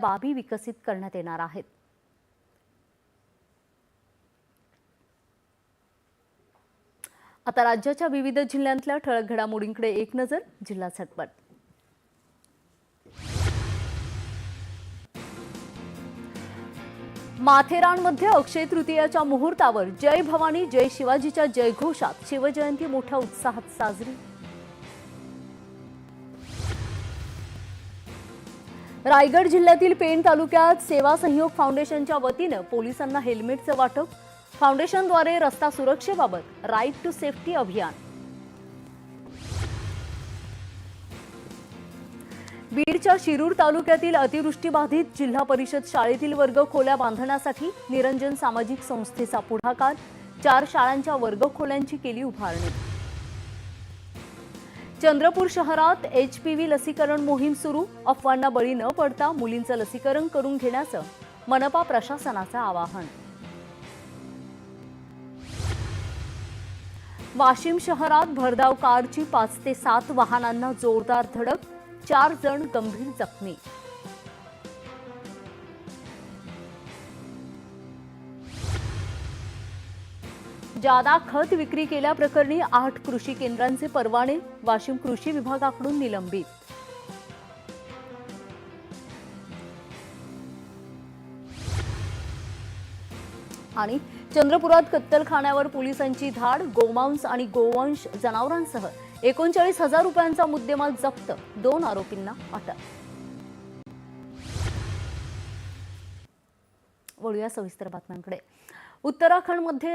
बाबी विकसित करण्यात येणार आहेत। आता राज्याच्या विविध जिल्ह्यांतल्या ठळक घडामोडींकडे एक नजर। जिल्हा झटपट। माथेरानमध्ये अक्षय तृतीयाच्या मुहूर्तावर जय भवानी जय शिवाजीच्या जयघोषात शिवजयंती मोठ्या उत्साहात साजरी। रायगड जिल्ह्यातील पेण तालुक्यात सेवा सहयोग फाउंडेशनच्या वतीने पोलिसांना हेल्मेटचे वाटप। फाउंडेशनद्वारे रस्ता सुरक्षेबाबत राईट टू सेफ्टी अभियान। बीडच्या शिरूर तालुक्यातील अतिवृष्टीबाधित जिल्हा परिषद शाळेतील वर्ग खोल्या बांधण्यासाठी निरंजन सामाजिक संस्थेचा पुढाकार। 4 शाळांच्या वर्ग खोल्यांची केली उभारणी। चंद्रपूर शहरात HPV लसीकरण मोहीम सुरू। अफवांना बळी न पडता मुलींचं लसीकरण करून घेण्याचं मनपा प्रशासनाचं आवाहन। वाशिम शहरात भरधाव कारची 5 ते 7 वाहनांना जोरदार धडक। 4 जण गंभीर जखमी। जादा खत विक्री केल्याप्रकरणी 8 कृषी केंद्रांचे परवाने वाशिम कृषी विभागाकडून निलंबित। आणि चंद्रपुरात कत्तलखान्यावर पोलिसांची धाड। गोमांस आणि गोवंश जनावरांसह 39,000 रुपयांचा मुद्देमाल जप्त। 2 आरोपींना अटक। वळूया सविस्तर बातम्यांकडे। उत्तराखंडमध्ये